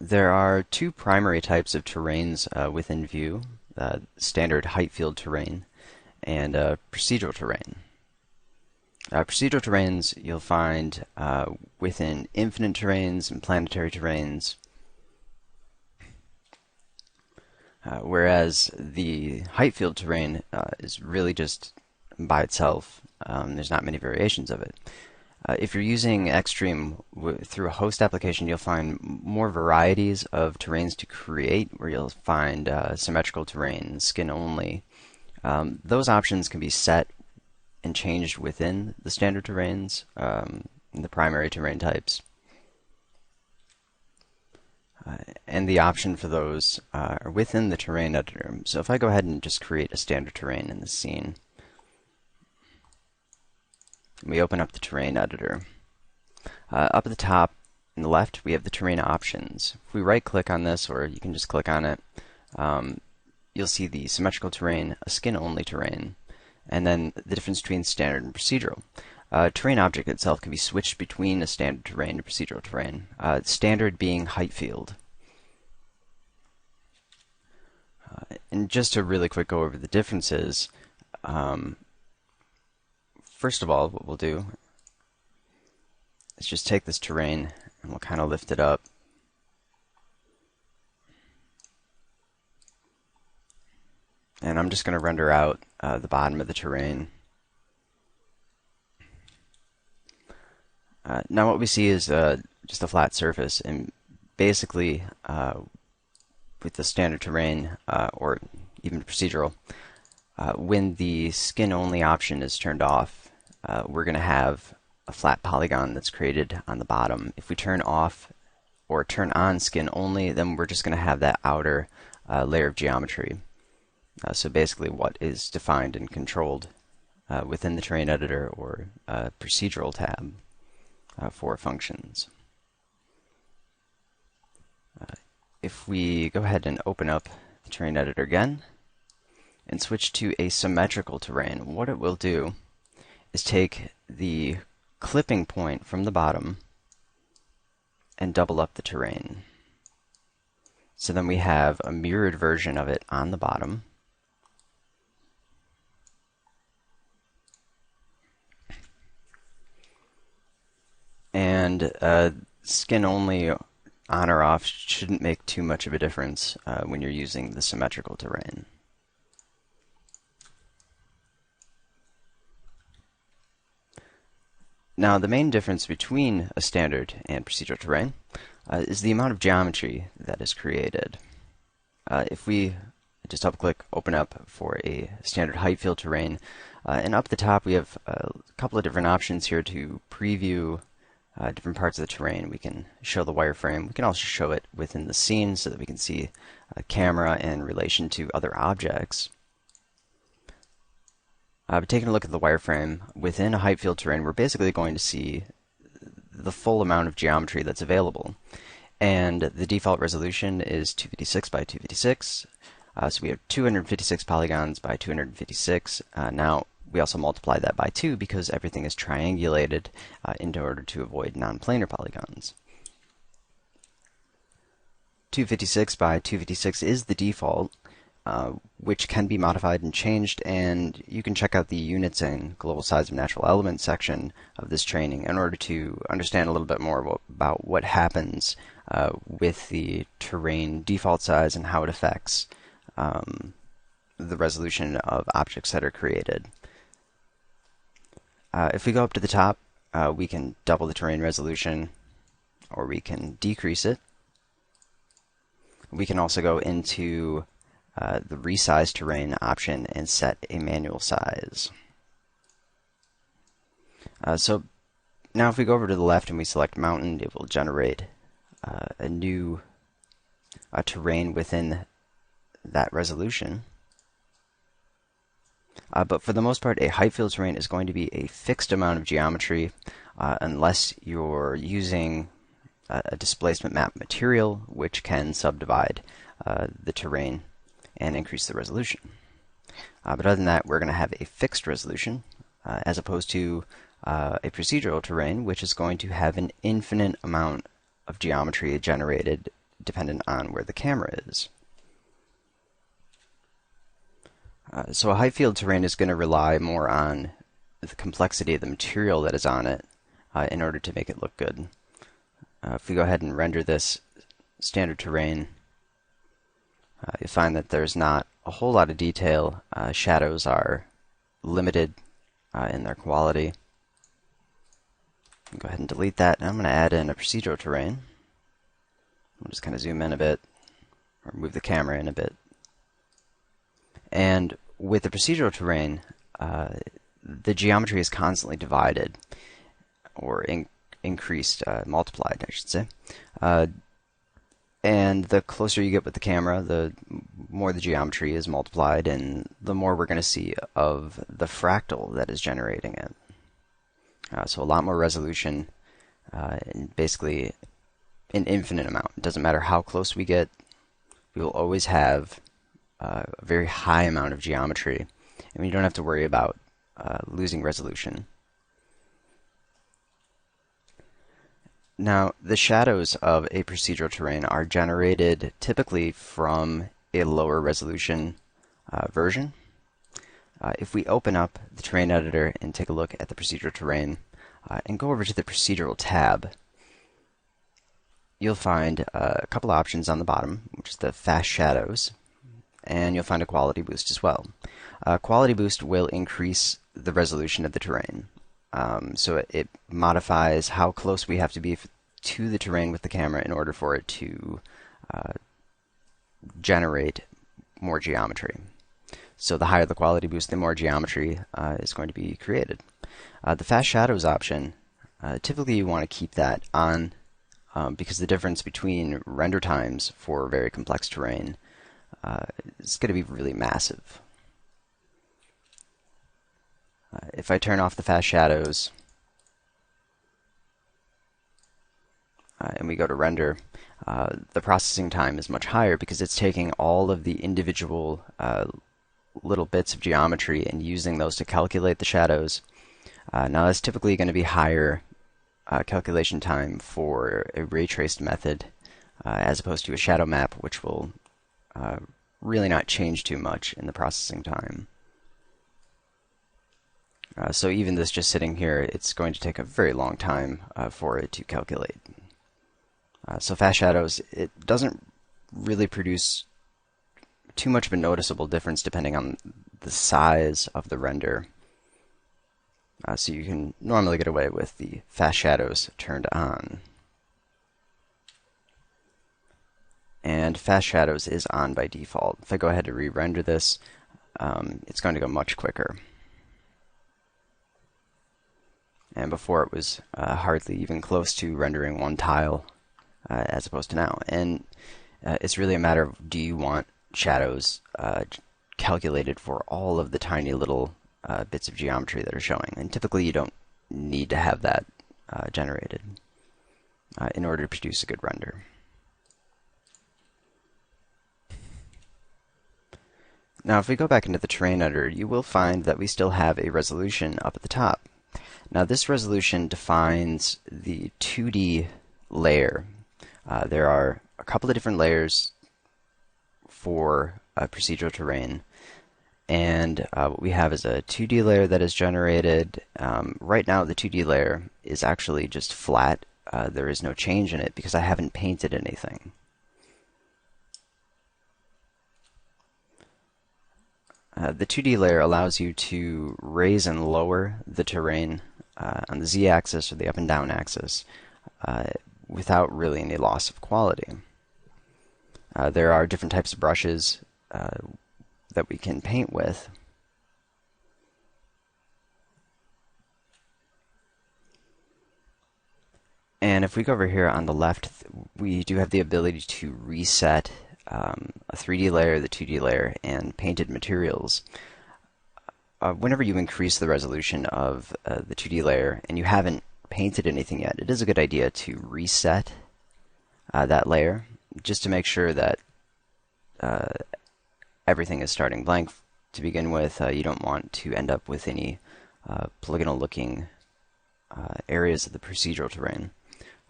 There are two primary types of terrains within Vue, standard height field terrain and procedural terrain. Procedural terrains you'll find within infinite terrains and planetary terrains, whereas the height field terrain is really just by itself. There's not many variations of it. If you're using xStream through a host application, you'll find more varieties of terrains to create, where you'll find symmetrical terrain, skin only. Those options can be set and changed within the standard terrains, the primary terrain types. And the option for those are within the terrain editor. So if I go ahead and just create a standard terrain in the scene, we open up the terrain editor. Up at the top in the left, we have the terrain options. If we right click on this, or you can just click on it, you'll see the symmetrical terrain, a skin only terrain, and then the difference between standard and procedural. Terrain object itself can be switched between a standard terrain and procedural terrain, standard being height field. And just to really quick go over the differences, first of all, what we'll do is just take this terrain and we'll kind of lift it up. And I'm just going to render out the bottom of the terrain. Now what we see is just a flat surface, and basically with the standard terrain or even procedural, when the skin only option is turned off, we're going to have a flat polygon that's created on the bottom. If we turn off or turn on skin only, then we're just going to have that outer layer of geometry. So basically what is defined and controlled within the terrain editor or procedural tab for functions. If we go ahead and open up the terrain editor again and switch to a symmetrical terrain, what it will do is take the clipping point from the bottom and double up the terrain. So then we have a mirrored version of it on the bottom. And skin only on or off shouldn't make too much of a difference when you're using the symmetrical terrain. Now, the main difference between a standard and procedural terrain is the amount of geometry that is created. If we just double-click, open up for a standard height field terrain, and up the top we have a couple of different options here to preview different parts of the terrain. We can show the wireframe. We can also show it within the scene so that we can see a camera in relation to other objects. But taking a look at the wireframe, within a height field terrain, we're basically going to see the full amount of geometry that's available. And the default resolution is 256 by 256. So we have 256 polygons by 256. Now, we also multiply that by 2 because everything is triangulated in order to avoid non-planar polygons. 256 by 256 is the default, which can be modified and changed, and you can check out the units and global size of natural elements section of this training in order to understand a little bit more about what happens with the terrain default size and how it affects the resolution of objects that are created. If we go up to the top, we can double the terrain resolution, or we can decrease it. We can also go into the resize terrain option and set a manual size. So now if we go over to the left and we select mountain, it will generate a new terrain within that resolution. But for the most part, a height field terrain is going to be a fixed amount of geometry unless you're using a displacement map material, which can subdivide the terrain and increase the resolution. But other than that, we're going to have a fixed resolution as opposed to a procedural terrain, which is going to have an infinite amount of geometry generated dependent on where the camera is. So a height field terrain is going to rely more on the complexity of the material that is on it in order to make it look good. If we go ahead and render this standard terrain, you'll find that there's not a whole lot of detail. Shadows are limited in their quality. Go ahead and delete that. And I'm going to add in a procedural terrain. I'll just kind of zoom in a bit, or move the camera in a bit. And with the procedural terrain, the geometry is constantly divided, or increased, multiplied, I should say. And the closer you get with the camera, the more the geometry is multiplied, and the more we're going to see of the fractal that is generating it. So a lot more resolution, and basically an infinite amount. It doesn't matter how close we get, we will always have a very high amount of geometry, and we don't have to worry about losing resolution. Now, the shadows of a procedural terrain are generated typically from a lower resolution version. If we open up the terrain editor and take a look at the procedural terrain and go over to the procedural tab, you'll find a couple options on the bottom, which is the fast shadows, and you'll find a quality boost as well. Quality boost will increase the resolution of the terrain. So it modifies how close we have to be to the terrain with the camera in order for it to generate more geometry. So the higher the quality boost, the more geometry is going to be created. The fast shadows option, typically you want to keep that on because the difference between render times for very complex terrain is going to be really massive. If I turn off the fast shadows and we go to render, the processing time is much higher because it's taking all of the individual little bits of geometry and using those to calculate the shadows. Now that's typically going to be higher calculation time for a ray traced method as opposed to a shadow map, which will really not change too much in the processing time. So even this just sitting here, it's going to take a very long time for it to calculate. So fast shadows, it doesn't really produce too much of a noticeable difference depending on the size of the render. So you can normally get away with the fast shadows turned on. And fast shadows is on by default. If I go ahead to re-render this, it's going to go much quicker. And before it was hardly even close to rendering one tile as opposed to now. And it's really a matter of, do you want shadows calculated for all of the tiny little bits of geometry that are showing? And typically you don't need to have that generated in order to produce a good render. Now if we go back into the terrain editor, you will find that we still have a resolution up at the top. Now this resolution defines the 2D layer. There are a couple of different layers for procedural terrain, and what we have is a 2D layer that is generated. Right now the 2D layer is actually just flat. There is no change in it because I haven't painted anything. The 2D layer allows you to raise and lower the terrain on the z-axis or the up and down axis without really any loss of quality. There are different types of brushes that we can paint with. And if we go over here on the left, we do have the ability to reset a 3D layer, the 2D layer, and painted materials. Whenever you increase the resolution of the 2D layer and you haven't painted anything yet, it is a good idea to reset that layer just to make sure that everything is starting blank to begin with. You don't want to end up with any polygonal looking areas of the procedural terrain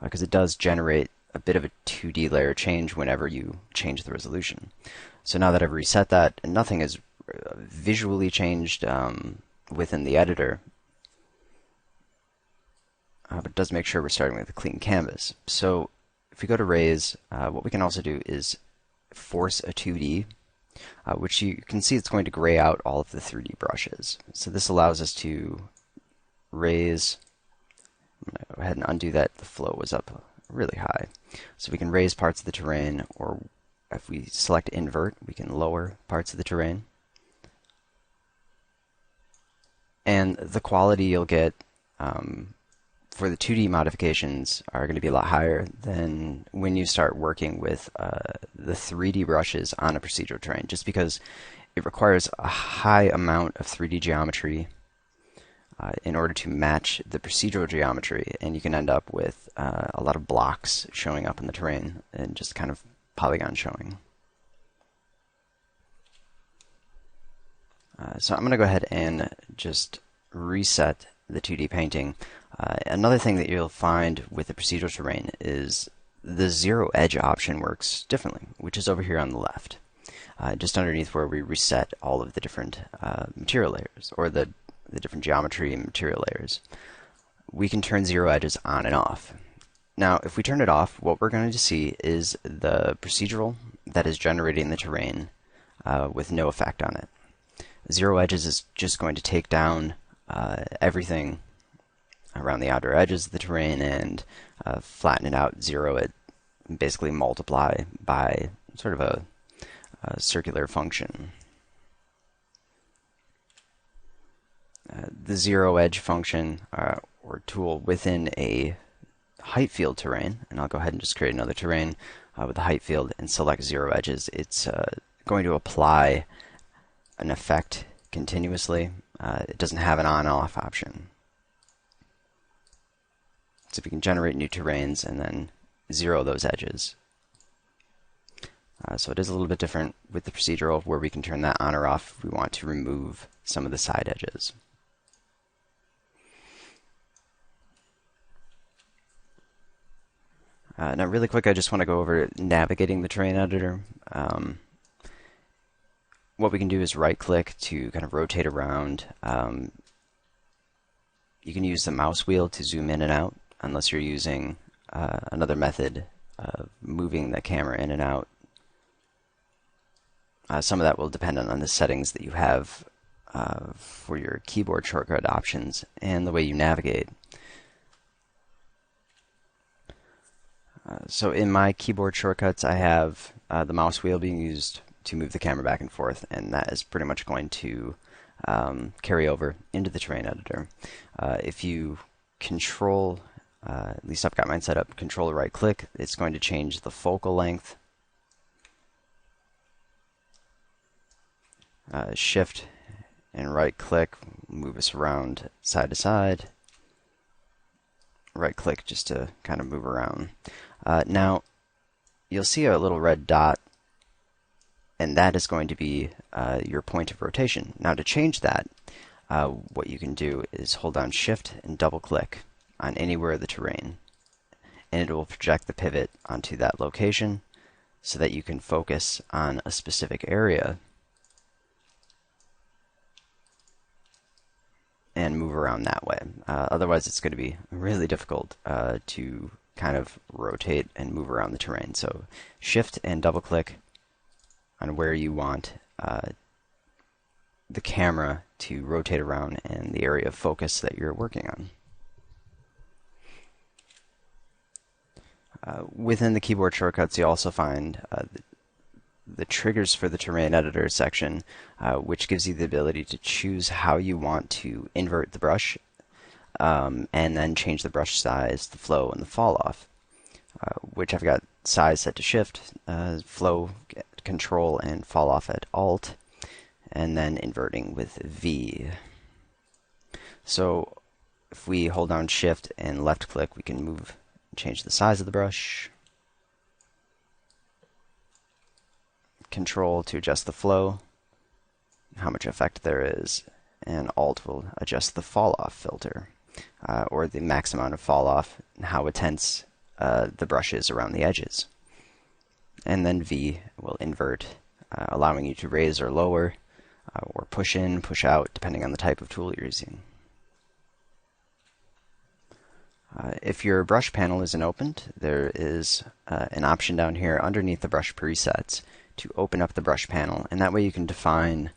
because it does generate a bit of a 2D layer change whenever you change the resolution. So now that I've reset that, and nothing is visually changed within the editor, but it does make sure we're starting with a clean canvas. So if we go to Raise, what we can also do is force a 2D, which you can see it's going to gray out all of the 3D brushes. So this allows us to raise. I'm going to go ahead and undo that. The flow was up really high. So we can raise parts of the terrain, or if we select invert, we can lower parts of the terrain. And the quality you'll get for the 2D modifications are going to be a lot higher than when you start working with the 3D brushes on a procedural terrain, just because it requires a high amount of 3D geometry in order to match the procedural geometry, and you can end up with a lot of blocks showing up in the terrain and just kind of polygon showing. So I'm going to go ahead and just reset the 2D painting. Another thing that you'll find with the procedural terrain is the zero edge option works differently, which is over here on the left, just underneath where we reset all of the different material layers, or the different geometry and material layers. We can turn zero edges on and off. Now, if we turn it off, what we're going to see is the procedural that is generating the terrain with no effect on it. Zero edges is just going to take down everything around the outer edges of the terrain and flatten it out, zero it, basically multiply by sort of a circular function. The zero edge function or tool within a height field terrain, and I'll go ahead and just create another terrain with a height field and select zero edges. It's going to apply an effect continuously. It doesn't have an on-off option. So we can generate new terrains and then zero those edges. So it is a little bit different with the procedural, where we can turn that on or off if we want to remove some of the side edges. Now really quick, I just want to go over navigating the terrain editor. What we can do is right-click to kind of rotate around. You can use the mouse wheel to zoom in and out, unless you're using another method of moving the camera in and out. Some of that will depend on the settings that you have for your keyboard shortcut options and the way you navigate. So in my keyboard shortcuts, I have the mouse wheel being used to move the camera back and forth, and that is pretty much going to carry over into the terrain editor. If you control, at least I've got mine set up, control right click, it's going to change the focal length. Shift and right click, move us around side to side. Right click just to kind of move around. Now, you'll see a little red dot, and that is going to be your point of rotation. Now, to change that, what you can do is hold down Shift and double click on anywhere of the terrain, and it will project the pivot onto that location so that you can focus on a specific area and move around that way. Otherwise, it's going to be really difficult to kind of rotate and move around the terrain. So Shift and double click on where you want the camera to rotate around and the area of focus that you're working on. Within the keyboard shortcuts, you also find the triggers for the terrain editor section, which gives you the ability to choose how you want to invert the brush and then change the brush size, the flow, and the fall off, which I've got size set to Shift, flow, Control, and fall off at Alt, and then inverting with V. So if we hold down Shift and left click, we can move and change the size of the brush. Control to adjust the flow, how much effect there is, and Alt will adjust the fall off filter, or the max amount of fall off, and how intense the brush is around the edges. And then V will invert, allowing you to raise or lower, or push in, push out, depending on the type of tool you're using. If your brush panel isn't opened, there is an option down here underneath the brush presets to open up the brush panel, and that way you can define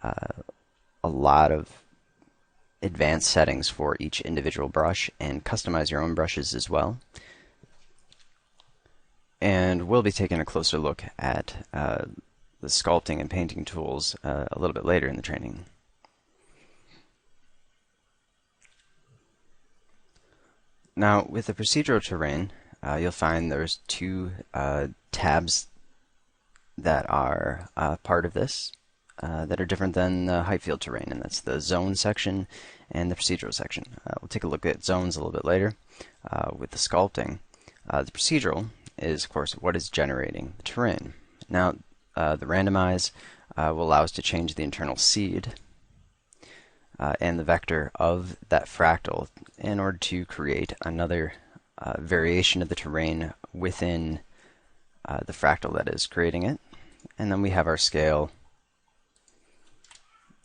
a lot of advanced settings for each individual brush and customize your own brushes as well. And we'll be taking a closer look at the sculpting and painting tools a little bit later in the training. Now, with the procedural terrain, you'll find there's two tabs that are part of this that are different than the height field terrain, and that's the zone section and the procedural section. We'll take a look at zones a little bit later. With the sculpting, the procedural is, of course, what is generating the terrain. Now, the randomize will allow us to change the internal seed and the vector of that fractal in order to create another variation of the terrain within the fractal that is creating it. And then we have our scale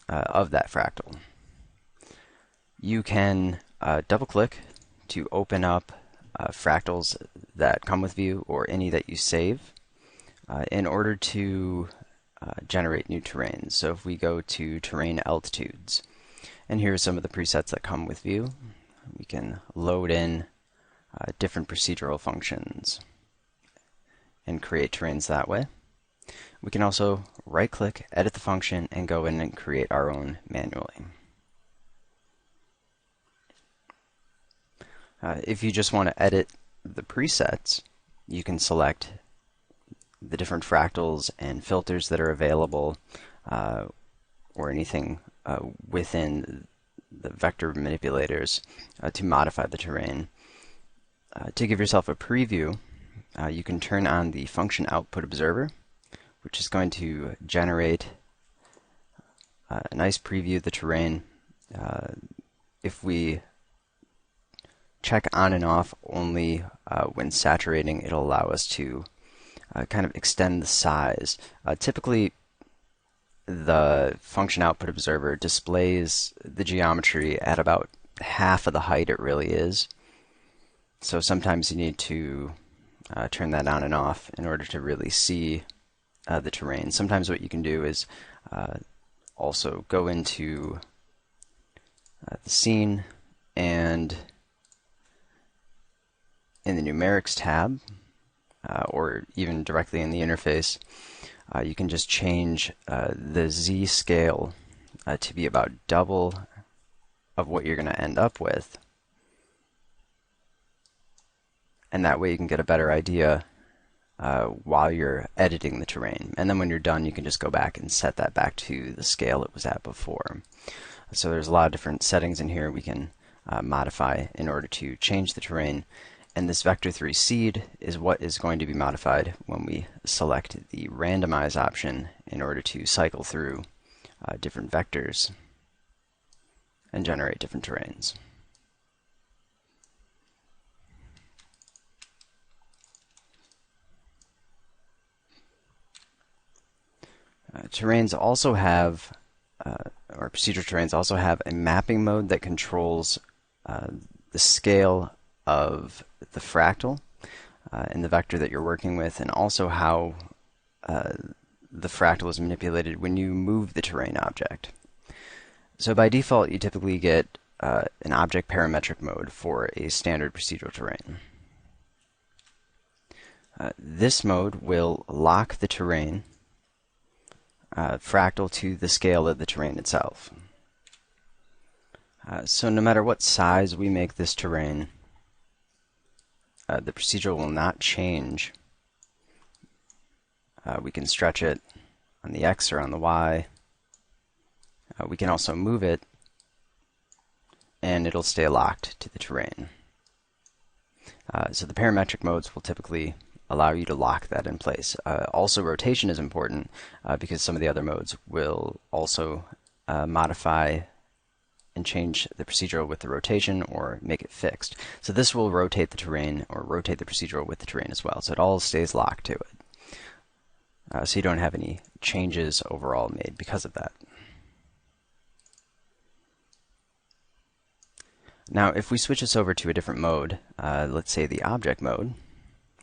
of that fractal. You can double-click to open up fractals that come with Vue or any that you save in order to generate new terrains. So if we go to terrain altitudes, and here are some of the presets that come with Vue, we can load in different procedural functions and create terrains that way. We can also right-click, edit the function, and go in and create our own manually. If you just want to edit the presets, you can select the different fractals and filters that are available, or anything within the vector manipulators to modify the terrain. To give yourself a preview, you can turn on the function output observer, which is going to generate a nice preview of the terrain. If we check on and off only when saturating, it'll allow us to kind of extend the size. Typically, the function output observer displays the geometry at about half of the height it really is. So sometimes you need to turn that on and off in order to really see the terrain. Sometimes what you can do is also go into the scene, and in the numerics tab, or even directly in the interface, you can just change the Z scale to be about double of what you're going to end up with. And that way you can get a better idea while you're editing the terrain. And then when you're done, you can just go back and set that back to the scale it was at before. So there's a lot of different settings in here we can modify in order to change the terrain. And this vector 3 seed is what is going to be modified when we select the randomize option in order to cycle through different vectors and generate different terrains. Terrains also have, or procedural terrains also have a mapping mode that controls the scale of the fractal in the vector that you're working with, and also how the fractal is manipulated when you move the terrain object. So by default, you typically get an object parametric mode for a standard procedural terrain. This mode will lock the terrain fractal to the scale of the terrain itself. So no matter what size we make this terrain, the procedural will not change. We can stretch it on the X or on the Y. We can also move it, and it'll stay locked to the terrain. So the parametric modes will typically allow you to lock that in place. Also, rotation is important because some of the other modes will also modify and change the procedural with the rotation or make it fixed. So this will rotate the terrain or rotate the procedural with the terrain as well. So it all stays locked to it. So you don't have any changes overall made because of that. Now if we switch this over to a different mode, let's say the object mode,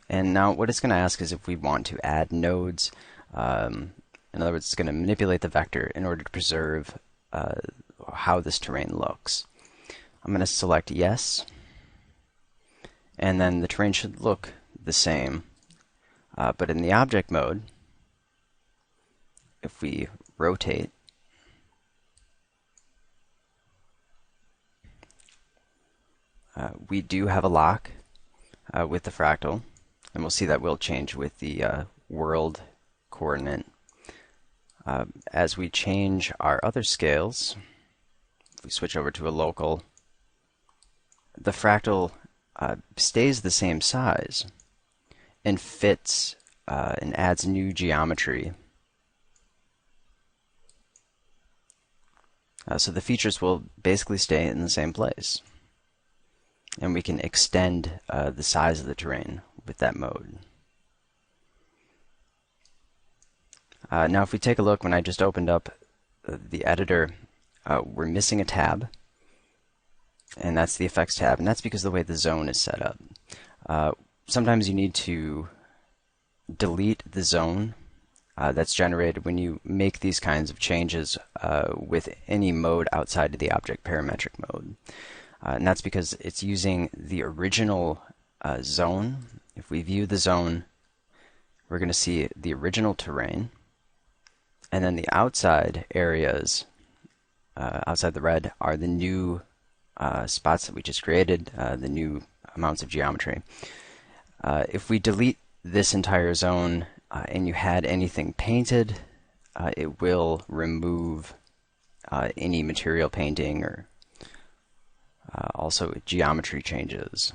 and now what it's going to ask is if we want to add nodes. In other words, it's going to manipulate the vector in order to preserve how this terrain looks. I'm going to select yes, and then the terrain should look the same. But in the object mode, if we rotate, we do have a lock with the fractal, and we'll see that will change with the world coordinate. As we change our other scales, if we switch over to a local, the fractal stays the same size and fits and adds new geometry. So the features will basically stay in the same place. And we can extend the size of the terrain with that mode. Now if we take a look, when I just opened up the editor, we're missing a tab, and that's the effects tab, and that's because of the way the zone is set up. Sometimes you need to delete the zone that's generated when you make these kinds of changes with any mode outside of the object parametric mode. And that's because it's using the original zone. If we view the zone, we're going to see the original terrain, and then the outside areas, outside the red, are the new spots that we just created, the new amounts of geometry. If we delete this entire zone and you had anything painted, it will remove any material painting or also geometry changes.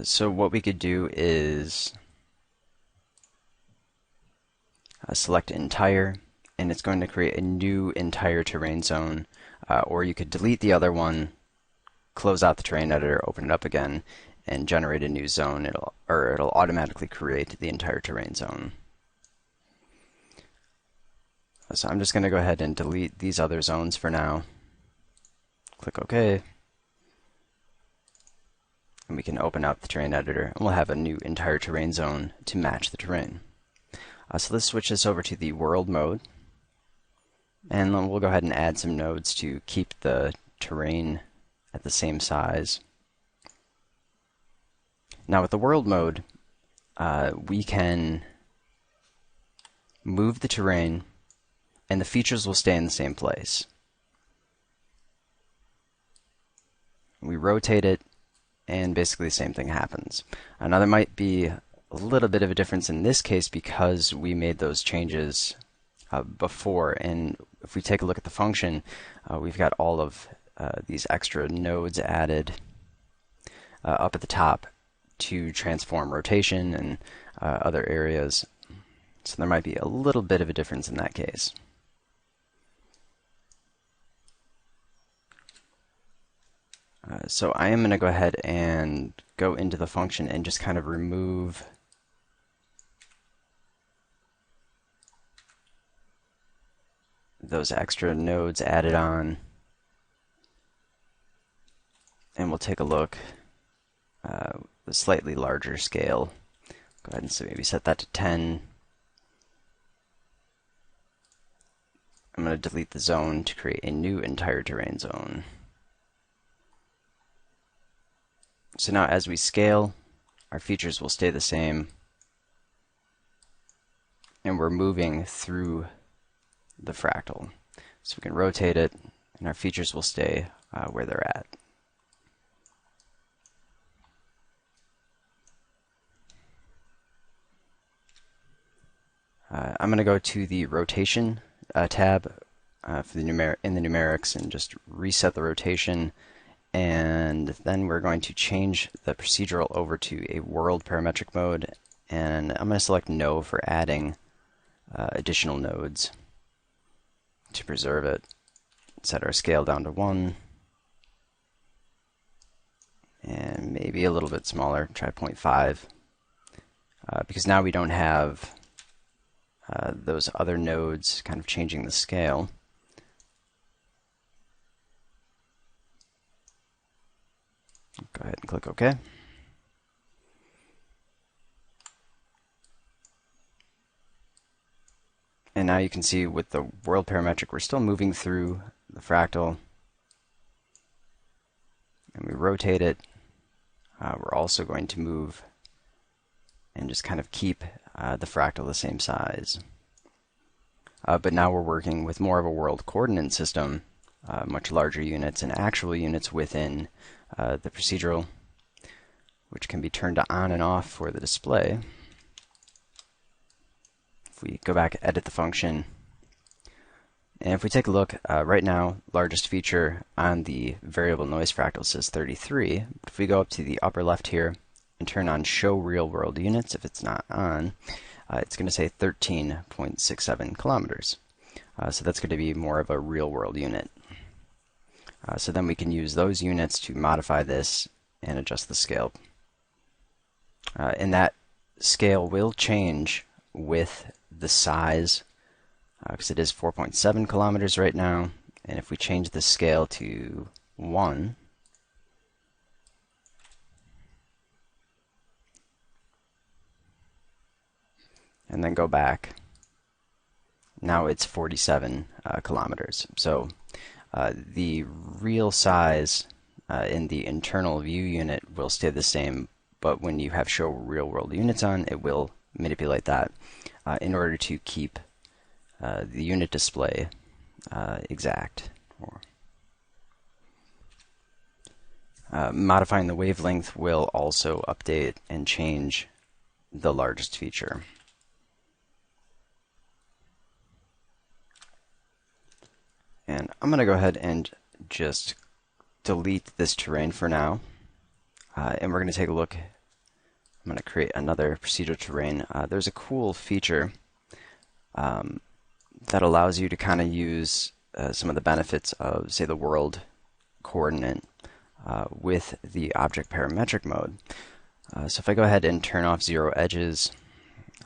So what we could do is select entire, and it's going to create a new entire terrain zone, or you could delete the other one, close out the terrain editor, open it up again, and generate a new zone. It'll automatically create the entire terrain zone. So I'm just going to go ahead and delete these other zones for now. Click OK. And we can open up the terrain editor, and we'll have a new entire terrain zone to match the terrain. So let's switch this over to the world mode, and then we'll go ahead and add some nodes to keep the terrain at the same size. Now with the world mode, we can move the terrain and the features will stay in the same place. We rotate it, and basically the same thing happens. Now there might be a little bit of a difference in this case because we made those changes before, and if we take a look at the function, we've got all of these extra nodes added up at the top to transform rotation and other areas. So there might be a little bit of a difference in that case. So I am going to go ahead and go into the function and just kind of remove those extra nodes added on, and we'll take a look with a slightly larger scale. Go ahead and so maybe set that to 10. I'm going to delete the zone to create a new entire terrain zone. So now as we scale, our features will stay the same, and we're moving through the fractal. So we can rotate it, and our features will stay where they're at. I'm going to go to the rotation tab for the in the numerics and just reset the rotation, and then we're going to change the procedural over to a world parametric mode, and I'm going to select no for adding additional nodes. to preserve it, set our scale down to 1, and maybe a little bit smaller, try 0.5, because now we don't have those other nodes kind of changing the scale. Go ahead and click OK. And now you can see with the world parametric, we're still moving through the fractal. And we rotate it. We're also going to move and just kind of keep the fractal the same size. But now we're working with more of a world coordinate system, much larger units and actual units within the procedural, which can be turned on and off for the display. If we go back, edit the function, and if we take a look, right now, largest feature on the variable noise fractal says 33. If we go up to the upper left here and turn on show real world units, if it's not on, it's going to say 13.67 kilometers. So that's going to be more of a real world unit. So then we can use those units to modify this and adjust the scale. And that scale will change with the size, because it is 4.7 kilometers right now. And if we change the scale to 1, and then go back, now it's 47 kilometers. So the real size in the internal view unit will stay the same, but when you have show real world units on, it will manipulate that in order to keep the unit display exact. Modifying the wavelength will also update and change the largest feature. And I'm going to go ahead and just delete this terrain for now. And we're going to take a look. I'm going to create another procedural terrain. There's a cool feature that allows you to kind of use some of the benefits of, say, the world coordinate with the object parametric mode. So if I go ahead and turn off zero edges,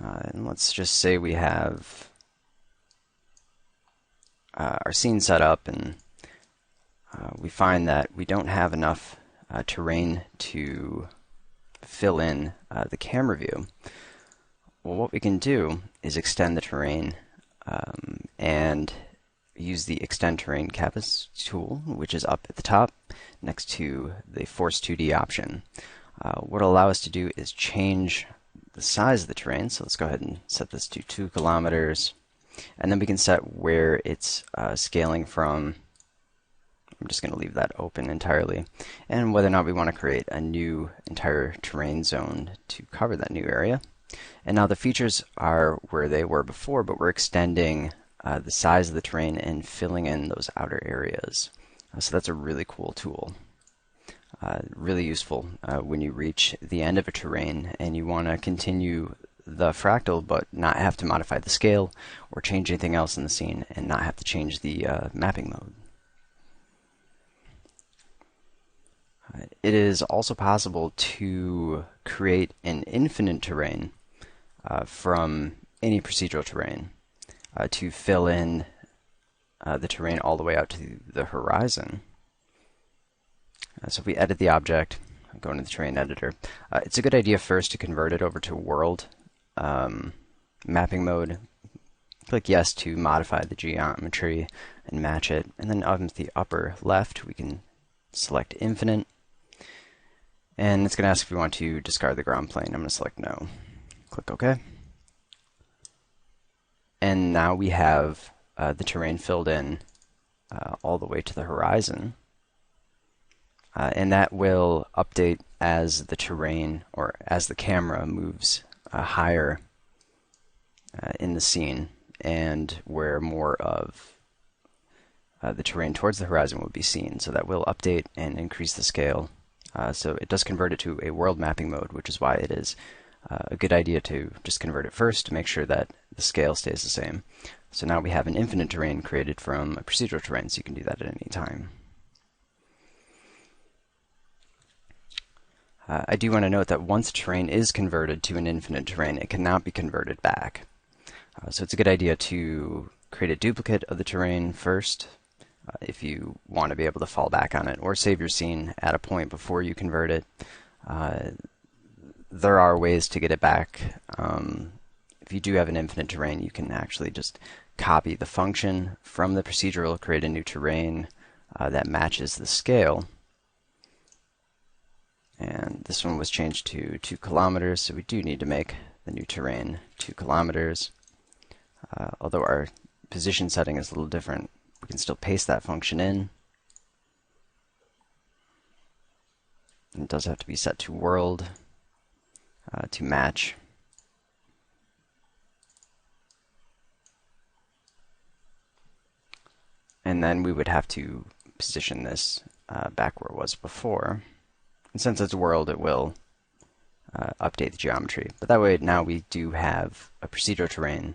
and let's just say we have our scene set up, and we find that we don't have enough terrain to fill in the camera view. Well, what we can do is extend the terrain and use the Extend Terrain Canvas tool, which is up at the top next to the Force 2D option. What it'll allow us to do is change the size of the terrain. So let's go ahead and set this to 2 kilometers. And then we can set where it's scaling from. I'm just going to leave that open entirely. And whether or not we want to create a new entire terrain zone to cover that new area. And now the features are where they were before, but we're extending the size of the terrain and filling in those outer areas. So that's a really cool tool. Really useful when you reach the end of a terrain and you want to continue the fractal but not have to modify the scale or change anything else in the scene and not have to change the mapping mode. It is also possible to create an infinite terrain from any procedural terrain to fill in the terrain all the way out to the horizon. So if we edit the object, go into the terrain editor, it's a good idea first to convert it over to world mapping mode. Click yes to modify the geometry and match it, and then on the upper left we can select infinite, and it's going to ask if we want to discard the ground plane. I'm going to select no. Click OK. And now we have the terrain filled in all the way to the horizon. And that will update as the terrain or as the camera moves higher in the scene, and where more of the terrain towards the horizon will be seen. So that will update and increase the scale. So it does convert it to a world mapping mode, which is why it is a good idea to just convert it first to make sure that the scale stays the same. So now we have an infinite terrain created from a procedural terrain, so you can do that at any time. I do want to note that once a terrain is converted to an infinite terrain, it cannot be converted back. So it's a good idea to create a duplicate of the terrain first, if you want to be able to fall back on it, or save your scene at a point before you convert it. There are ways to get it back. If you do have an infinite terrain, you can actually just copy the function from the procedural, create a new terrain that matches the scale. And this one was changed to 2 kilometers, so we do need to make the new terrain 2 kilometers. Although our position setting is a little different, we can still paste that function in. And it does have to be set to world to match. And then we would have to position this back where it was before. And since it's world, it will update the geometry. But that way, now we do have a procedural terrain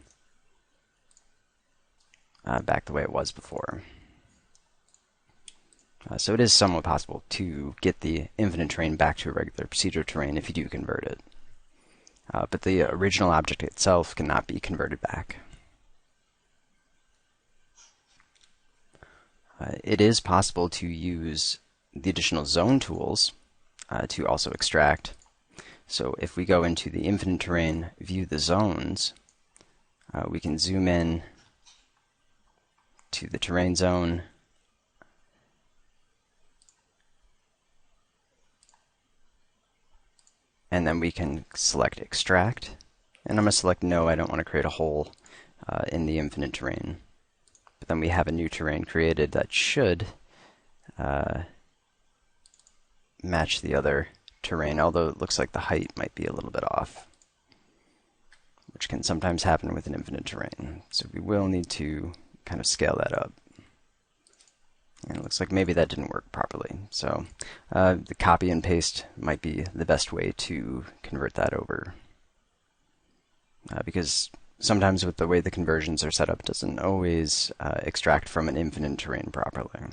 back the way it was before. So it is somewhat possible to get the infinite terrain back to a regular procedural terrain if you do convert it. But the original object itself cannot be converted back. It is possible to use the additional zone tools to also extract. So if we go into the infinite terrain, view the zones, we can zoom in to the terrain zone, and then we can select extract. And I'm going to select no, I don't want to create a hole in the infinite terrain. But then we have a new terrain created that should match the other terrain, although it looks like the height might be a little bit off, which can sometimes happen with an infinite terrain. So we will need to kind of scale that up. And it looks like maybe that didn't work properly. So the copy and paste might be the best way to convert that over. Because sometimes with the way the conversions are set up, it doesn't always extract from an infinite terrain properly.